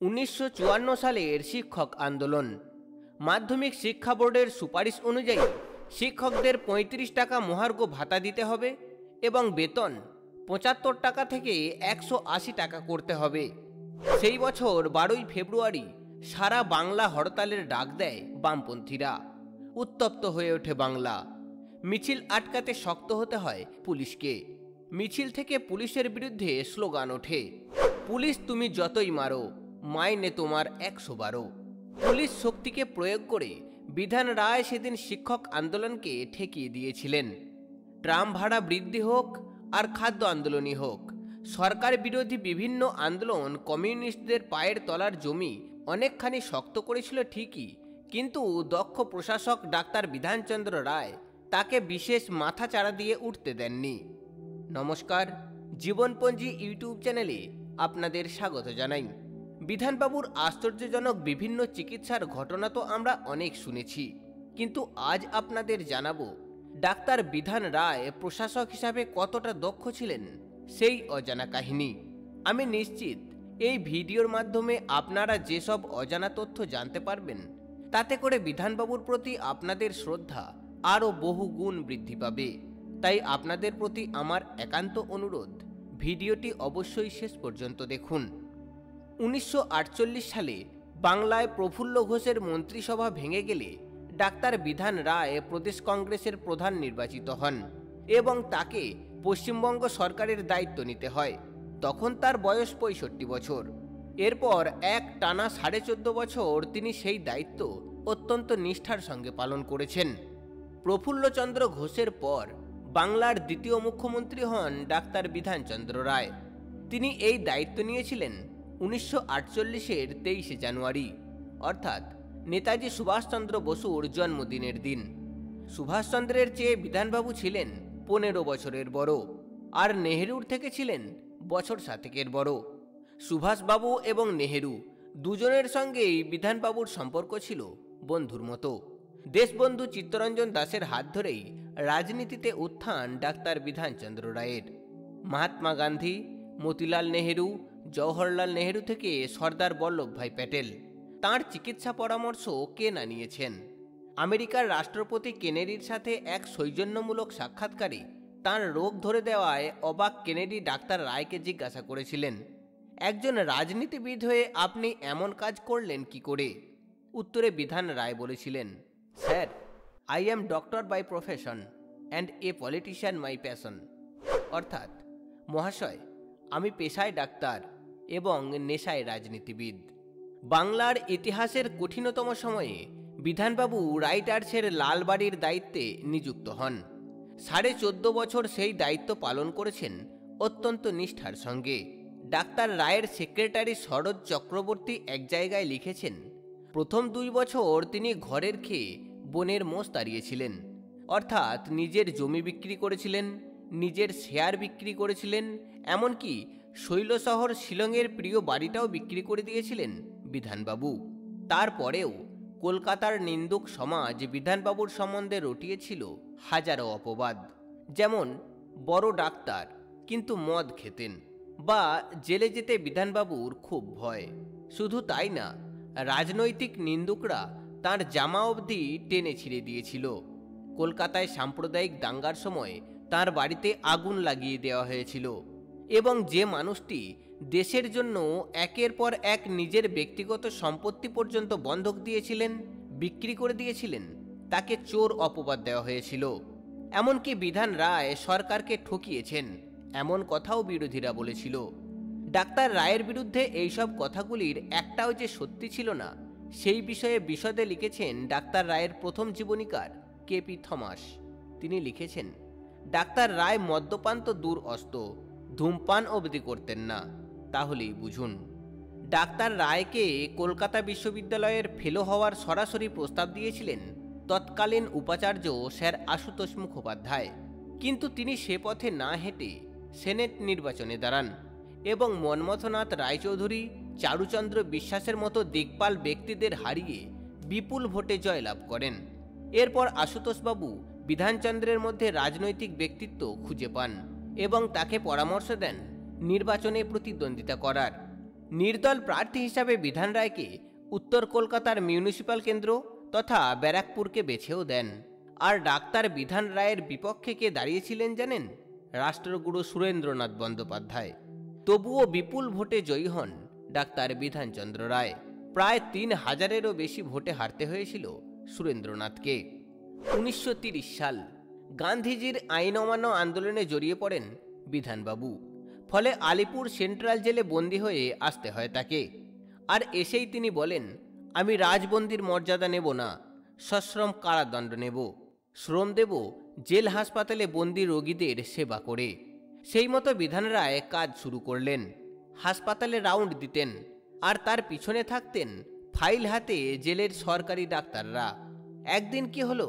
1954 সালের শিক্ষক আন্দোলন। মাধ্যমিক শিক্ষা বোর্ডের সুপারিশ অনুযায়ী শিক্ষকদের ৩৫ টাকা মহার্ঘ ভাতা দিতে হবে এবং বেতন ৭৫ টাকা থেকে ১৮০ টাকা করতে হবে। সেই বছর ১২ই ফেব্রুয়ারি সারা বাংলা হরতালের ডাক দেয় বামপন্থীরা। উত্তপ্ত হয়ে ওঠে বাংলা। মিছিল আটকাতে শক্ত হতে হয় পুলিশকে। মিছিল থেকে পুলিশের বিরুদ্ধে স্লোগান ওঠে, পুলিশ তুমি যতই মারো, মাইনে তোমার ১১২। পুলিশ শক্তিকে প্রয়োগ করে বিধান রায় সেদিন শিক্ষক আন্দোলনকে ঠেকিয়ে দিয়েছিলেন। ট্রাম ভাড়া বৃদ্ধি হোক আর খাদ্য আন্দোলনই হোক, সরকার বিরোধী বিভিন্ন আন্দোলন কমিউনিস্টদের পায়ের তলার জমি অনেকখানি শক্ত করেছিল ঠিকই, কিন্তু দক্ষ প্রশাসক ডাক্তার বিধানচন্দ্র রায় তাকে বিশেষ মাথাচাড়া দিয়ে উঠতে দেননি। নমস্কার, জীবনপঞ্জি ইউটিউব চ্যানেলে আপনাদের স্বাগত জানাই। বিধানবাবুর আশ্চর্যজনক বিভিন্ন চিকিৎসার ঘটনা তো আমরা অনেক শুনেছি, কিন্তু আজ আপনাদের জানাবো ডাক্তার বিধান রায় প্রশাসক হিসাবে কতটা দক্ষ ছিলেন সেই অজানা কাহিনী। আমি নিশ্চিত এই ভিডিওর মাধ্যমে আপনারা যেসব অজানা তথ্য জানতে পারবেন, তাতে করে বিধানবাবুর প্রতি আপনাদের শ্রদ্ধা আরও বহু গুণ বৃদ্ধি পাবে। তাই আপনাদের প্রতি আমার একান্ত অনুরোধ, ভিডিওটি অবশ্যই শেষ পর্যন্ত দেখুন। 1948 সালে বাংলায় প্রফুল্ল ঘোষের মন্ত্রিসভা ভেঙে গেলে ডাক্তার বিধান রায় প্রদেশ কংগ্রেসের প্রধান নির্বাচিত হন এবং তাকে পশ্চিমবঙ্গ সরকারের দায়িত্ব নিতে হয়। তখন তার বয়স ৬৫ বছর। এরপর এক টানা ১৪.৫ বছর তিনি সেই দায়িত্ব অত্যন্ত নিষ্ঠার সঙ্গে পালন করেছেন। প্রফুল্লচন্দ্র ঘোষের পর বাংলার দ্বিতীয় মুখ্যমন্ত্রী হন ডাক্তার বিধানচন্দ্র রায়। তিনি এই দায়িত্ব নিয়েছিলেন 1948-এর 23শে জানুয়ারি, অর্থাৎ নেতাজি সুভাষচন্দ্র বসুর জন্মদিনের দিন। সুভাষচন্দ্রের চেয়ে বিধানবাবু ছিলেন 15 বছরের বড়, আর নেহেরুর থেকে ছিলেন বছর 7 বড়। সুভাষবাবু এবং নেহেরু দুজনের সঙ্গেই বিধানবাবুর সম্পর্ক ছিল বন্ধুর মতো। দেশবন্ধু চিত্তরঞ্জন দাসের হাত ধরেই রাজনীতিতে উত্থান ডাক্তার বিধানচন্দ্র রায়ের। মহাত্মা গান্ধী, মতিলাল নেহেরু, জওহরলাল নেহেরু থেকে সর্দার বল্লভভাই প্যাটেল, তাঁর চিকিৎসা পরামর্শ কে না নিয়েছেন। আমেরিকার রাষ্ট্রপতি কেনেডির সাথে এক সৌজন্যমূলক সাক্ষাৎকারে তাঁর রোগ ধরে দেওয়ায় অবাক কেনেডি ডাক্তার রায়কে জিজ্ঞাসা করেছিলেন, একজন রাজনীতিবিদ হয়ে আপনি এমন কাজ করলেন কি করে? উত্তরে বিধান রায় বলেছিলেন, sir, I am doctor by profession and a politician my passion. অর্থাৎ, মহাশয়, আমি পেশায় ডাক্তার এবং নেশায় রাজনীতিবিদ। বাংলার ইতিহাসের কঠিনতম সময়ে বিধানবাবু রাইটার্সের লালবাড়ির দায়িত্বে নিযুক্ত হন। 14.৫ বছর সেই দায়িত্ব পালন করেছেন অত্যন্ত নিষ্ঠার সঙ্গে। ডাক্তার রায়ের সেক্রেটারি শরৎ চক্রবর্তী এক জায়গায় লিখেছেন, প্রথম 2 বছর তিনি ঘরের খেয়ে বনের মোষ তাড়িয়েছিলেন, অর্থাৎ নিজের জমি বিক্রি করেছিলেন, নিজের শেয়ার বিক্রি করেছিলেন, এমনকি শৈলশহর শিলংয়ের প্রিয় বাড়িটাও বিক্রি করে দিয়েছিলেন বিধানবাবু। তারপরেও কলকাতার নিন্দুক সমাজ বিধানবাবুর সম্বন্ধে রটিয়েছিল হাজারো অপবাদ, যেমন বড় ডাক্তার কিন্তু মদ খেতেন, বা জেলে যেতে বিধানবাবুর খুব ভয়। শুধু তাই না, রাজনৈতিক নিন্দুকরা তাঁর জামা অবধি টেনে ছিঁড়ে দিয়েছিল। কলকাতায় সাম্প্রদায়িক দাঙ্গার সময় তাঁর বাড়িতে আগুন লাগিয়ে দেওয়া হয়েছিল এবং যে মানুষটি দেশের জন্য একের পর এক নিজের ব্যক্তিগত সম্পত্তি পর্যন্ত বন্ধক দিয়েছিলেন, বিক্রি করে দিয়েছিলেন, তাকে চোর অপবাদ দেওয়া হয়েছিল। এমনকি বিধান রায় সরকারকে ঠকিয়েছেন এমন কথাও বিরোধীরা বলেছিল। ডাক্তার রায়ের বিরুদ্ধে এইসব কথাগুলির একটাও যে সত্যি ছিল না, সেই বিষয়ে বিশদে লিখেছেন ডাক্তার রায়ের প্রথম জীবনীকার কেপি থমাস। তিনি লিখেছেন, ডাক্তার রায় মদ্যপান তো দূর অস্ত, ধূমপান অবধি করতেন না, তাহলেই বুঝুন। ডাক্তার রায়কে কলকাতা বিশ্ববিদ্যালয়ের ফেলো হওয়ার সরাসরি প্রস্তাব দিয়েছিলেন তৎকালীন উপাচার্য স্যার আশুতোষ মুখোপাধ্যায়, কিন্তু তিনি সে পথে না হেঁটে সেনেট নির্বাচনে দাঁড়ান এবং মন্মথনাথ রায়চৌধুরী, চারুচন্দ্র বিশ্বাসের মতো দিকপাল ব্যক্তিদের হারিয়ে বিপুল ভোটে জয়লাভ করেন। এরপর আশুতোষবাবু বিধানচন্দ্রের মধ্যে রাজনৈতিক ব্যক্তিত্ব খুঁজে পান এবং তাকে পরামর্শ দেন নির্বাচনে প্রতিদ্বন্দ্বিতা করার। নির্দল প্রার্থী হিসাবে বিধান রায়কে উত্তর কলকাতার মিউনিসিপ্যাল কেন্দ্র তথা ব্যারাকপুরকে বেছেও দেন। আর ডাক্তার বিধান রায়ের বিপক্ষে কে দাঁড়িয়েছিলেন জানেন? রাষ্ট্রগুরু সুরেন্দ্রনাথ বন্দ্যোপাধ্যায়। তবুও বিপুল ভোটে জয়ী হন ডাক্তার বিধানচন্দ্র রায়। প্রায় ৩,০০০-এরও বেশি ভোটে হারতে হয়েছিল সুরেন্দ্রনাথকে। ১৯৩০ সাল, গান্ধীজির আইন অমান্য আন্দোলনে জড়িয়ে পড়েন বিধানবাবু। ফলে আলিপুর সেন্ট্রাল জেলে বন্দী হয়ে আসতে হয় তাকে। আর এসেই তিনি বলেন, আমি রাজবন্দির মর্যাদা নেব না, সশ্রম কারাদণ্ড নেব, শ্রম দেব জেল হাসপাতালে বন্দি রোগীদের সেবা করে। সেই মতো বিধান রায় কাজ শুরু করলেন। হাসপাতালে রাউন্ড দিতেন, আর তার পিছনে থাকতেন ফাইল হাতে জেলের সরকারি ডাক্তাররা। একদিন কি হলো,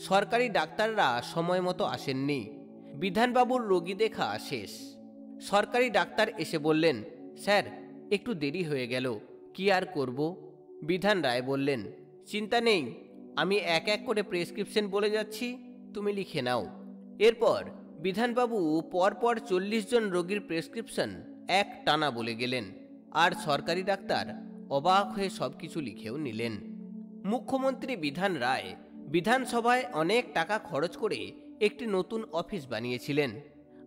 সরকারি ডাক্তাররা সময় মতো আসেননি। বিধানবাবুর রোগী দেখা শেষ। সরকারি ডাক্তার এসে বললেন, স্যার একটু দেরি হয়ে গেল, কি আর করব? বিধান রায় বললেন, চিন্তা নেই, আমি এক এক করে প্রেসক্রিপশন বলে যাচ্ছি, তুমি লিখে নাও। এরপর বিধানবাবু পরপর ৪০ জন রোগীর প্রেসক্রিপশন এক টানা বলে গেলেন। আর সরকারি ডাক্তার অবাক হয়ে সবকিছু লিখেও নিলেন। মুখ্যমন্ত্রী বিধান রায় বিধানসভায় অনেক টাকা খরচ করে একটি নতুন অফিস বানিয়েছিলেন,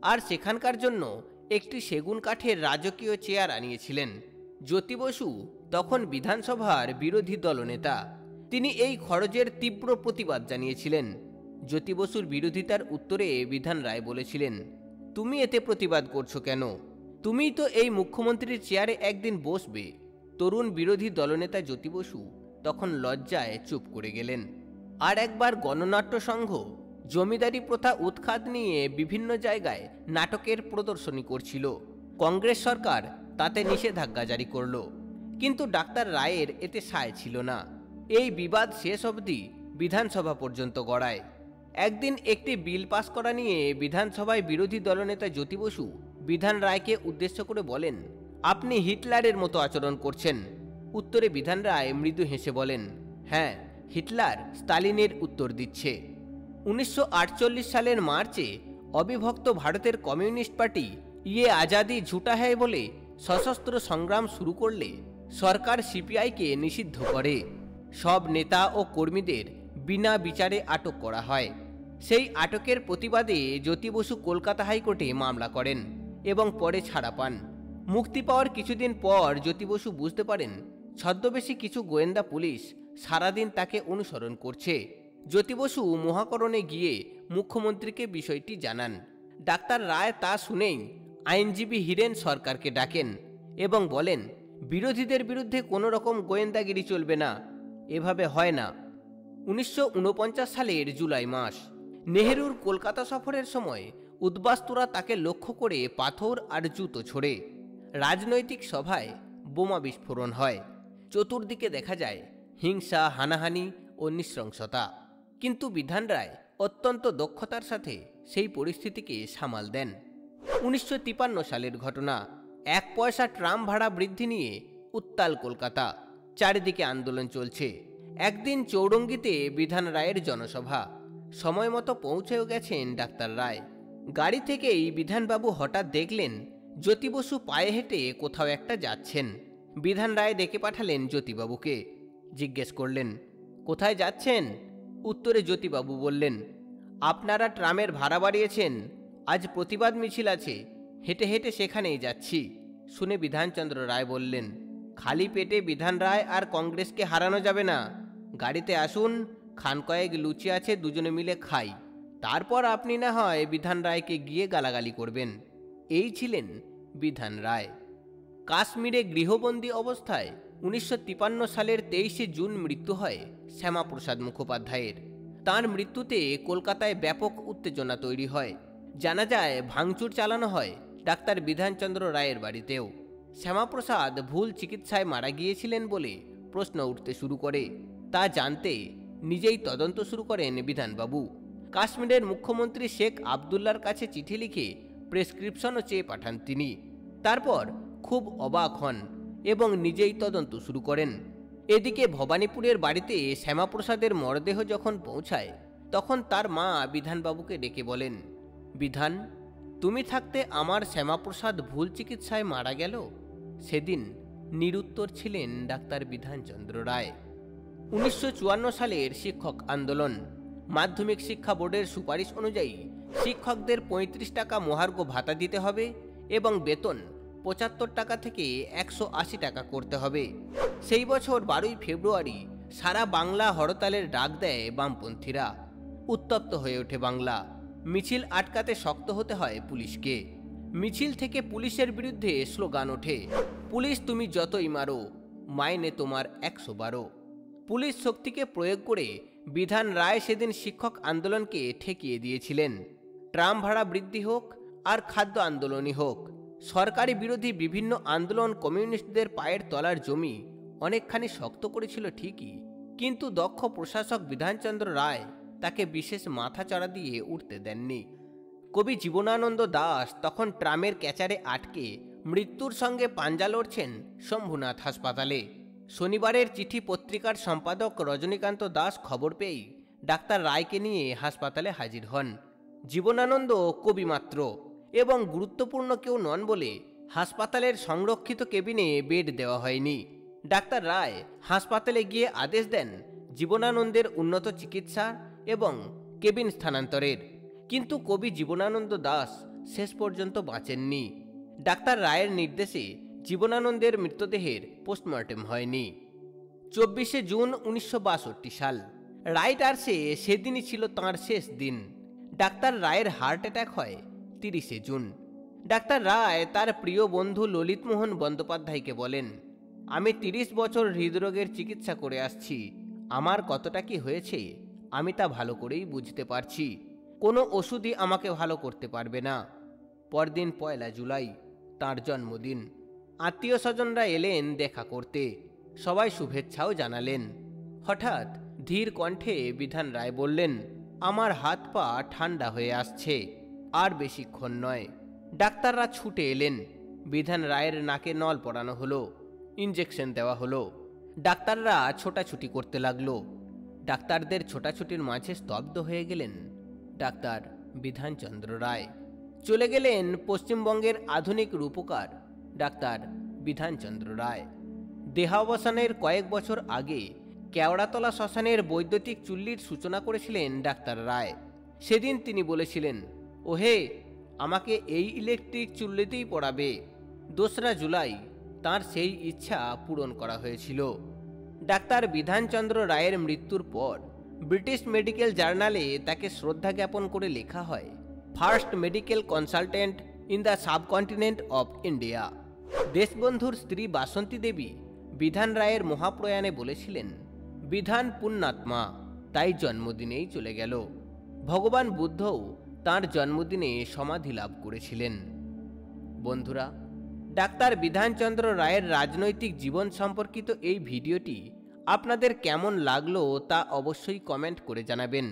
আর সেখানকার জন্য একটি সেগুন কাঠের রাজকীয় চেয়ার আনিয়েছিলেন। জ্যোতি বসু তখন বিধানসভার বিরোধী দলনেতা। তিনি এই খরচের তীব্র প্রতিবাদ জানিয়েছিলেন। জ্যোতি বসুর বিরোধিতার উত্তরে বিধান রায় বলেছিলেন, তুমি এতে প্রতিবাদ করছো কেন? তুমিই তো এই মুখ্যমন্ত্রীর চেয়ারে একদিন বসবে। তরুণ বিরোধী দলনেতা জ্যোতি বসু তখন লজ্জায় চুপ করে গেলেন। আর একবার গণনাট্য সংঘ জমিদারি প্রথা উৎখাত নিয়ে বিভিন্ন জায়গায় নাটকের প্রদর্শনী করছিল। কংগ্রেস সরকার তাতে নিষেধাজ্ঞা জারি করল, কিন্তু ডাক্তার রায়ের এতে সায় ছিল না। এই বিবাদ শেষ অবধি বিধানসভা পর্যন্ত গড়ায়। একদিন একটি বিল পাস করা নিয়ে বিধানসভায় বিরোধী দলনেতা জ্যোতি বসু বিধান রায়কে উদ্দেশ্য করে বলেন, আপনি হিটলারের মতো আচরণ করছেন। উত্তরে বিধান রায় মৃদু হেসে বলেন, হ্যাঁ, হিটলার স্তালিনের উত্তর দিচ্ছে। ১৯৪৮ সালের মার্চে অবিভক্ত ভারতের কমিউনিস্ট পার্টি ইয়ে আজাদি ঝুটা হ্যায় বলে সশস্ত্র সংগ্রাম শুরু করলে সরকার সিপিআইকে নিষিদ্ধ করে। সব নেতা ও কর্মীদের বিনা বিচারে আটক করা হয়। সেই আটকের প্রতিবাদে জ্যোতি বসু কলকাতা হাইকোর্টে মামলা করেন এবং পরে ছাড়া পান। মুক্তি পাওয়ার কিছুদিন পর জ্যোতি বসু বুঝতে পারেন ছদ্মবেশী কিছু গোয়েন্দা পুলিশ সারাদিন তাকে অনুসরণ করছে। জ্যোতি বসু মহাকরণে গিয়ে মুখ্যমন্ত্রীকে বিষয়টি জানান। ডাক্তার রায় তা শুনেই আইনজীবী হীরেন সরকারকে ডাকেন এবং বলেন, বিরোধীদের বিরুদ্ধে কোনো রকম গোয়েন্দাগিরি চলবে না, এভাবে হয় না। ১৯৪৯ সালের জুলাই মাস, নেহেরুর কলকাতা সফরের সময় উদ্বাস্তুরা তাকে লক্ষ্য করে পাথর আর জুতো ছোড়ে। রাজনৈতিক সভায় বোমা বিস্ফোরণ হয়। চতুর্দিকে দেখা যায় হিংসা, হানাহানি ও নৃশংসতা। কিন্তু বিধান রায় অত্যন্ত দক্ষতার সাথে সেই পরিস্থিতিকে সামাল দেন। ১৯৫৩ সালের ঘটনা। ১ পয়সা ট্রাম ভাড়া বৃদ্ধি নিয়ে উত্তাল কলকাতা, চারিদিকে আন্দোলন চলছে। একদিন চৌরঙ্গিতে বিধান রায়ের জনসভা। সময় মতো পৌঁছেও গেছেন ডাক্তার রায়। গাড়ি থেকেই বিধানবাবু হঠাৎ দেখলেন জ্যোতি বসু পায়ে হেঁটে কোথাও একটা যাচ্ছেন। বিধান রায় ডেকে পাঠালেন জ্যোতিবাবুকে। জিজ্ঞেস করলেন, কোথায় যাচ্ছেন? উত্তরে জ্যোতিবাবু বললেন, আপনারা ট্রামের ভাড়া বাড়িয়েছেন, আজ প্রতিবাদ মিছিল আছে, হেঁটে হেঁটে সেখানেই যাচ্ছি। শুনে বিধানচন্দ্র রায় বললেন, খালি পেটে বিধান রায় আর কংগ্রেসকে হারানো যাবে না। গাড়িতে আসুন, খান কয়েক লুচি আছে, দুজনে মিলে খাই, তারপর আপনি না হয় বিধান রায়কে গিয়ে গালাগালি করবেন। এই ছিলেন বিধান রায়। কাশ্মীরে গৃহবন্দী অবস্থায় ১৯৫৩ সালের ২৩শে জুন মৃত্যু হয় শ্যামাপ্রসাদ মুখোপাধ্যায়ের। তাঁর মৃত্যুতে কলকাতায় ব্যাপক উত্তেজনা তৈরি হয়। জানা যায় ভাঙচুর চালানো হয় ডাক্তার বিধানচন্দ্র রায়ের বাড়িতেও। শ্যামাপ্রসাদ ভুল চিকিৎসায় মারা গিয়েছিলেন বলে প্রশ্ন উঠতে শুরু করে। তা জানতে নিজেই তদন্ত শুরু করেন বিধানবাবু। কাশ্মীরের মুখ্যমন্ত্রী শেখ আবদুল্লার কাছে চিঠি লিখে প্রেসক্রিপশনও চেয়ে পাঠান তিনি। তারপর খুব অবাক হন এবং নিজেই তদন্ত শুরু করেন। এদিকে ভবানীপুরের বাড়িতে শ্যামাপ্রসাদের মরদেহ যখন পৌঁছায়, তখন তার মা বিধানবাবুকে ডেকে বলেন, বিধান, তুমি থাকতে আমার শ্যামাপ্রসাদ ভুল চিকিৎসায় মারা গেল। সেদিন নিরুত্তর ছিলেন ডাক্তার বিধানচন্দ্র রায়। 1954 সালের শিক্ষক আন্দোলন। মাধ্যমিক শিক্ষা বোর্ডের সুপারিশ অনুযায়ী শিক্ষকদের 35 টাকা মহার্ঘ ভাতা দিতে হবে এবং বেতন 75 টাকা থেকে 180 টাকা করতে হবে। সেই বছর 12ই ফেব্রুয়ারি সারা বাংলা হরতালের ডাক দেয় বামপন্থীরা। উত্তপ্ত হয়ে ওঠে বাংলা। মিছিল আটকাতে শক্ত হতে হয় পুলিশকে। মিছিল থেকে পুলিশের বিরুদ্ধে স্লোগান ওঠে, পুলিশ তুমি যতই মারো, মাইনে তোমার 112। পুলিশ শক্তিকে প্রয়োগ করে বিধান রায় সেদিন শিক্ষক আন্দোলনকে ঠেকিয়ে দিয়েছিলেন। ট্রাম ভাড়া বৃদ্ধি হোক আর খাদ্য আন্দোলনই হোক, সরকারি বিরোধী বিভিন্ন আন্দোলন কমিউনিস্টদের পায়ের তলার জমি অনেকখানি শক্ত করেছিল ঠিকই, কিন্তু দক্ষ প্রশাসক বিধানচন্দ্র রায় তাকে বিশেষ মাথাচাড়া দিয়ে উঠতে দেননি। কবি জীবনানন্দ দাশ তখন ট্রামের ক্যাচারে আটকে মৃত্যুর সঙ্গে পাঞ্জা লড়ছেন শম্ভুনাথ হাসপাতালে। শনিবারের চিঠি পত্রিকার সম্পাদক রজনীকান্ত দাস খবর পেয়েই ডাক্তার রায়কে নিয়ে হাসপাতালে হাজির হন। জীবনানন্দ কবি মাত্র এবং গুরুত্বপূর্ণ কেউ নন বলে হাসপাতালের সংরক্ষিত কেবিনে বেড দেওয়া হয়নি। ডাক্তার রায় হাসপাতালে গিয়ে আদেশ দেন জীবনানন্দের উন্নত চিকিৎসা এবং কেবিন স্থানান্তরের, কিন্তু কবি জীবনানন্দ দাশ শেষ পর্যন্ত বাঁচেননি। ডাক্তার রায়ের নির্দেশে জীবনানন্দের মৃতদেহের পোস্টমর্টেম হয়নি। 24শে জুন 1962 সাল। রাইটার্সে সেদিনই ছিল তাঁর শেষ দিন। ডাক্তার রায়ের হার্ট অ্যাটাক হয় 30শে জুন। ডাক্তার রায় তার প্রিয় বন্ধু ললিতমোহন বন্দ্যোপাধ্যায়কে বলেন, আমি 30 বছর হৃদরোগের চিকিৎসা করে আসছি, আমার কতটা কি হয়েছে আমি তা ভালো করেই বুঝতে পারছি। কোনো ওষুধই আমাকে ভালো করতে পারবে না। পরদিন 1 জুলাই, তাঁর জন্মদিন। আত্মীয় স্বজনরা এলেন দেখা করতে, সবাই শুভেচ্ছাও জানালেন। হঠাৎ ধীর কণ্ঠে বিধান রায় বললেন, আমার হাত পা ঠান্ডা হয়ে আসছে, আর বেশিক্ষণ নয়। ডাক্তাররা ছুটে এলেন। বিধান রায়ের নাকে নল পরানো হলো, ইঞ্জেকশন দেওয়া হলো। ডাক্তাররা ছোটাছুটি করতে লাগলো। ডাক্তারদের ছোটাছুটির মাঝে স্তব্ধ হয়ে গেলেন ডাক্তার বিধানচন্দ্র রায়। চলে গেলেন পশ্চিমবঙ্গের আধুনিক রূপকার ডাক্তার বিধানচন্দ্র রায়। দেহাবসানের কয়েক বছর আগে কেওড়াতলা শ্মশানের বৈদ্যুতিক চুল্লির সূচনা করেছিলেন ডাক্তার রায়। সেদিন তিনি বলেছিলেন, ওহে, আমাকে এই ইলেকট্রিক চুল্লিতেই পড়াবে। 2রা জুলাই তাঁর সেই ইচ্ছা পূরণ করা হয়েছিল। ডাক্তার বিধানচন্দ্র রায়ের মৃত্যুর পর ব্রিটিশ মেডিকেল জার্নালে তাকে শ্রদ্ধা জ্ঞাপন করে লেখা হয়, first medical consultant in the subcontinent of India. দেশবন্ধুর স্ত্রী বাসন্তী দেবী বিধান রায়ের মহাপ্রয়াণে বলেছিলেন, বিধান পুণ্যাত্মা, তাই জন্মদিনেই চলে গেল। ভগবান বুদ্ধও তাঁর জন্মদিনে সমাধি লাভ করেছিলেন। বন্ধুরা, ডাক্তার বিধানচন্দ্র রায়ের রাজনৈতিক জীবন সম্পর্কিত এই ভিডিওটি আপনাদের কেমন লাগলো তা অবশ্যই কমেন্ট করে জানাবেন।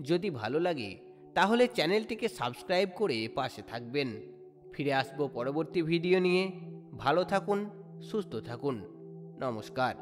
যদি ভালো লাগে তাহলে চ্যানেলটিকে সাবস্ক্রাইব করে পাশে থাকবেন। ফিরে আসবো পরবর্তী ভিডিও নিয়ে। ভালো থাকুন, সুস্থ থাকুন। নমস্কার।